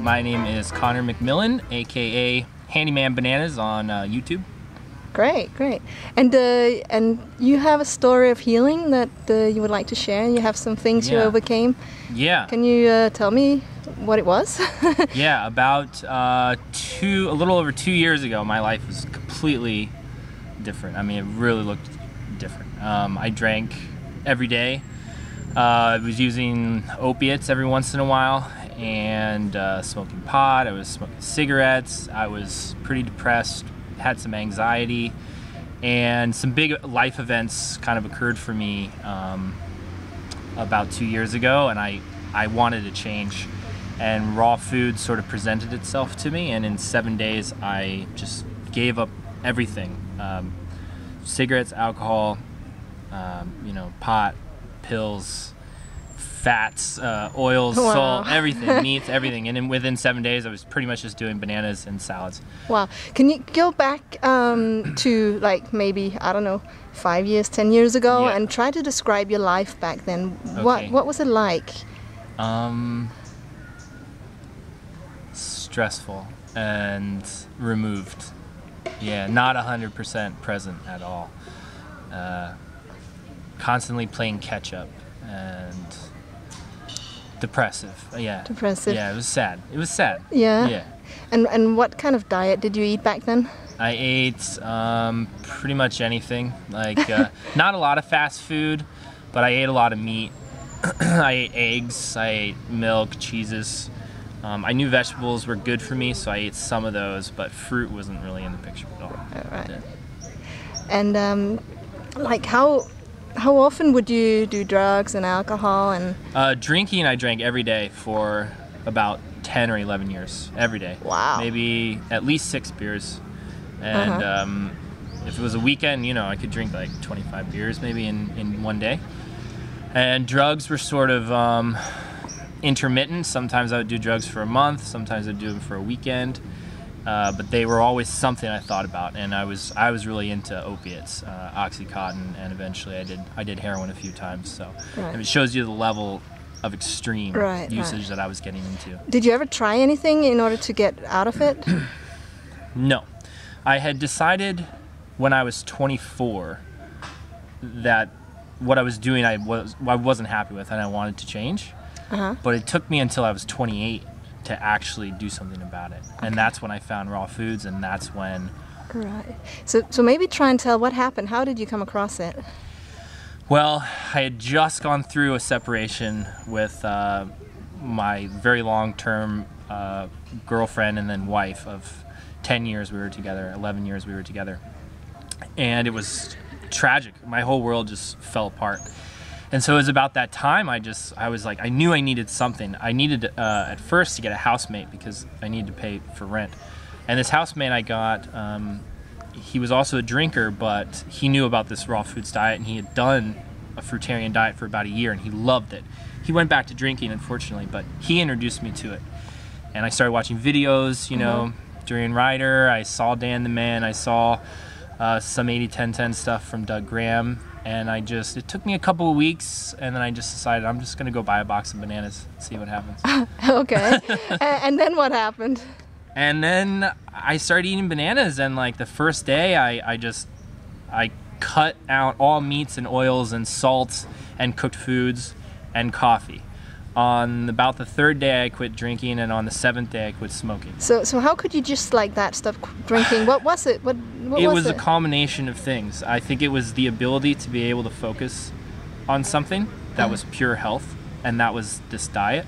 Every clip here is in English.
My name is Conor McMillan, aka Handyman Bananas on YouTube. Great, great. And you have a story of healing that you would like to share. You have some things you overcame. Yeah. Can you tell me what it was? Yeah, about a little over 2 years ago, my life was completely different. I mean, it really looked different. I drank every day. I was using opiates every once in a while, and smoking pot. I was smoking cigarettes. I was pretty depressed, had some anxiety, and some big life events kind of occurred for me about 2 years ago, and I wanted to change. And raw food sort of presented itself to me, and in 7 days I just gave up everything. Cigarettes, alcohol, pot, pills, fats, oils, salt, everything, meats, everything. And within 7 days I was pretty much just doing bananas and salads. Wow. Can you go back to like maybe, I don't know, 5 years, 10 years ago and try to describe your life back then? Okay. What was it like? Stressful and removed. Yeah, not 100% present at all. Constantly playing catch up and depressive. Yeah. Depressive. Yeah, it was sad. It was sad. Yeah. Yeah. And what kind of diet did you eat back then? I ate pretty much anything. Like not a lot of fast food, but I ate a lot of meat. I ate eggs. I ate milk, cheeses. I knew vegetables were good for me, so I ate some of those, but fruit wasn't really in the picture at all. Right. Yeah. And like how often would you do drugs and alcohol and? Drinking, I drank every day for about 10 or 11 years, every day. Wow. Maybe at least 6 beers. And if it was a weekend, I could drink like 25 beers maybe in one day. And drugs were sort of intermittent. Sometimes I would do drugs for a month, sometimes I'd do them for a weekend. But they were always something I thought about, and I was really into opiates, Oxycontin, and eventually I did heroin a few times. So and it shows you the level of extreme usage that I was getting into. Did you ever try anything in order to get out of it? No, I had decided when I was 24 that what I was doing I wasn't happy with, and I wanted to change. But it took me until I was 28 to actually do something about it. And that's when I found raw foods, and that's when... Right. So maybe try and tell what happened. How did you come across it? Well, I had just gone through a separation with my very long-term girlfriend and then wife of 10 years we were together, 11 years we were together. And it was tragic. My whole world just fell apart. And so it was about that time I was like, I knew I needed something. I needed at first to get a housemate because I needed to pay for rent. And this housemate I got, he was also a drinker, but he knew about this raw foods diet, and he had done a fruitarian diet for about a year, and he loved it. He went back to drinking, unfortunately, but he introduced me to it. And I started watching videos, during Ryder. I saw Dan the Man. I saw some 80-10-10 stuff from Doug Graham. And it took me a couple of weeks, and then I just decided I'm just going to go buy a box of bananas, see what happens. Okay. And then what happened? And then I started eating bananas, and like the first day I cut out all meats and oils and salts and cooked foods and coffee. On about the 3rd day I quit drinking, and on the 7th day I quit smoking. So how could you just like that stop drinking? What was it? What it was was a combination of things. I think it was the ability to be able to focus on something that was pure health, and that was this diet.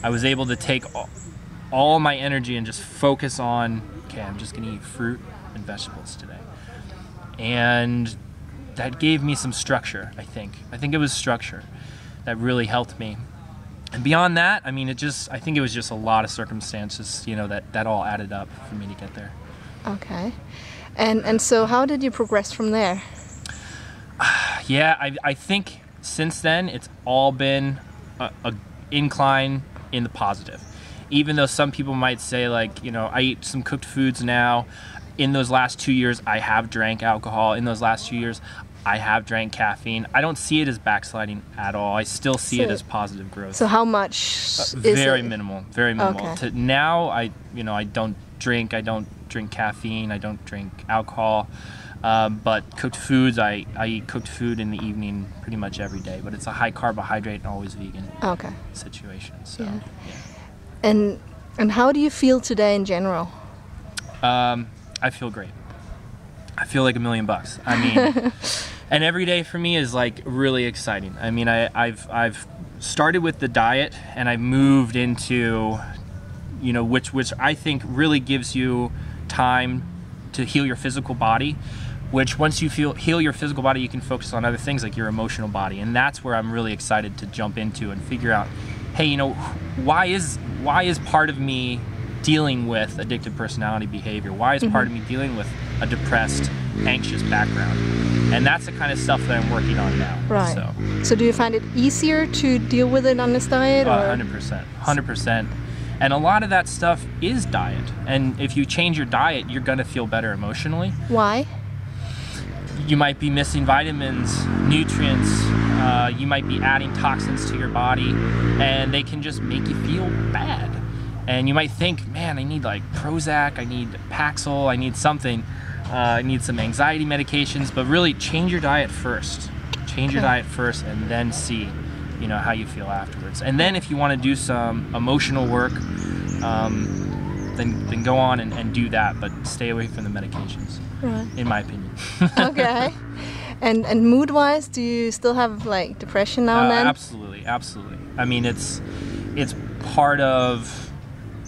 I was able to take all my energy and just focus on, okay, I'm just going to eat fruit and vegetables today. And that gave me some structure, I think. I think it was structure that really helped me. And beyond that, I mean, I think it was just a lot of circumstances, that all added up for me to get there. Okay. And so how did you progress from there? Yeah, I think since then it's all been a incline in the positive. Even though some people might say, like, I eat some cooked foods now. In those last 2 years, I have drank alcohol. In those last 2 years, I have drank caffeine. I don't see it as backsliding at all. I still see it as positive growth. So how much is very it? minimal, very minimal. Okay. To now, I don't drink. I don't drink caffeine. I don't drink alcohol. But cooked foods, I eat cooked food in the evening pretty much every day. But it's a high carbohydrate and always vegan situation. So, yeah. And how do you feel today in general? I feel great. I feel like $1 million. I mean, and every day for me is like really exciting. I mean, I've started with the diet and I've moved into, which I think really gives you time to heal your physical body. Which once you heal your physical body, you can focus on other things like your emotional body, and that's where I'm really excited to jump into and figure out, hey, why is part of me dealing with addictive personality behavior? Why is part of me dealing with a depressed, anxious background? And that's the kind of stuff that I'm working on now. Right. So do you find it easier to deal with it on this diet? 100%. And a lot of that stuff is diet. And if you change your diet, you're going to feel better emotionally. Why? You might be missing vitamins, nutrients, you might be adding toxins to your body, and they can just make you feel bad. And you might think, man, I need like Prozac, I need Paxil, I need something, I need some anxiety medications, but really change your diet first. Change your diet first and then see, how you feel afterwards. And then if you want to do some emotional work, then go on and do that, but stay away from the medications, in my opinion. Okay. And mood-wise, do you still have like depression now and then? Absolutely. I mean, it's part of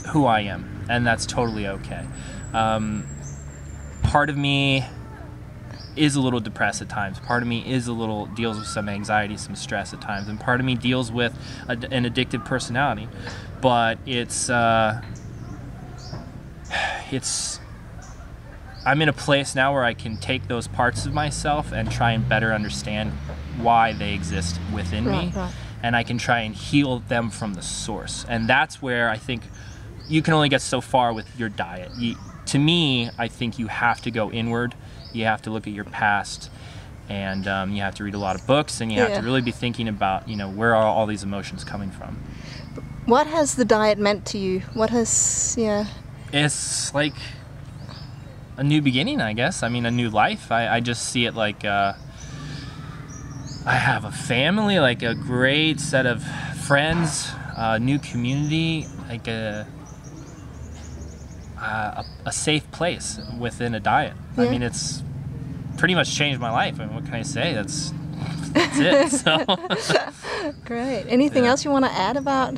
who I am, and that's totally okay. Part of me is a little depressed at times. Part of me deals with some anxiety, some stress at times, and part of me deals with an addictive personality. But I'm in a place now where I can take those parts of myself and try and better understand why they exist within me. And I can try and heal them from the source. And that's where I think you can only get so far with your diet. To me, I think you have to go inward. You have to look at your past, and you have to read a lot of books, and you have to really be thinking about, where are all these emotions coming from. What has the diet meant to you? It's like a new beginning, I guess. I mean, a new life. I just see it like I have a family, like a great set of friends, a new community, like a safe place within a diet. I mean, it's pretty much changed my life. I mean, what can I say? That's it. So. Great. Anything else you want to add about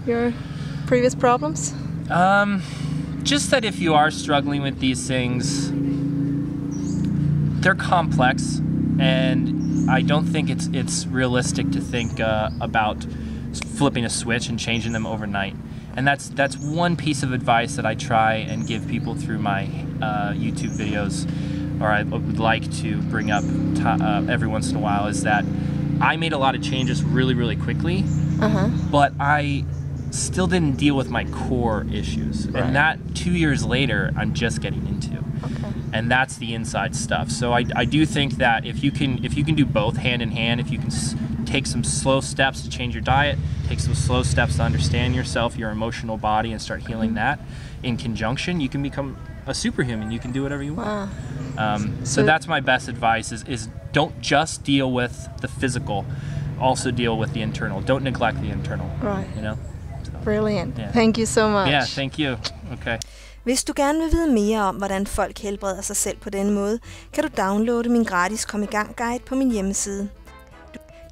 your previous problems? Just that if you are struggling with these things, they're complex, and I don't think it's realistic to think about flipping a switch and changing them overnight. And that's one piece of advice that I try and give people through my YouTube videos, or I would like to bring up every once in a while, is that I made a lot of changes really, really quickly, but I still didn't deal with my core issues. And that 2 years later, I'm just getting into. And that's the inside stuff. So I do think that if you can do both hand in hand, if you can take some slow steps to change your diet, take some slow steps to understand yourself, your emotional body, and start healing that in conjunction, you can become a superhuman. You can do whatever you want. So that's my best advice is don't just deal with the physical, also deal with the internal. Don't neglect the internal. So, brilliant. Thank you so much. Yeah, thank you. Okay. Hvis du gerne vil vide mere om, hvordan folk helbreder sig selv på denne måde, kan du downloade min gratis Kom i gang guide på min hjemmeside.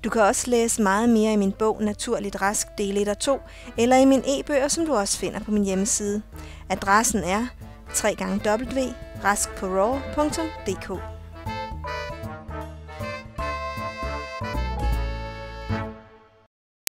Du kan også læse meget mere i min bog Naturligt Rask del 1 og 2, eller i mine e-bøger, som du også finder på min hjemmeside. Adressen er www.raskpåraw.dk.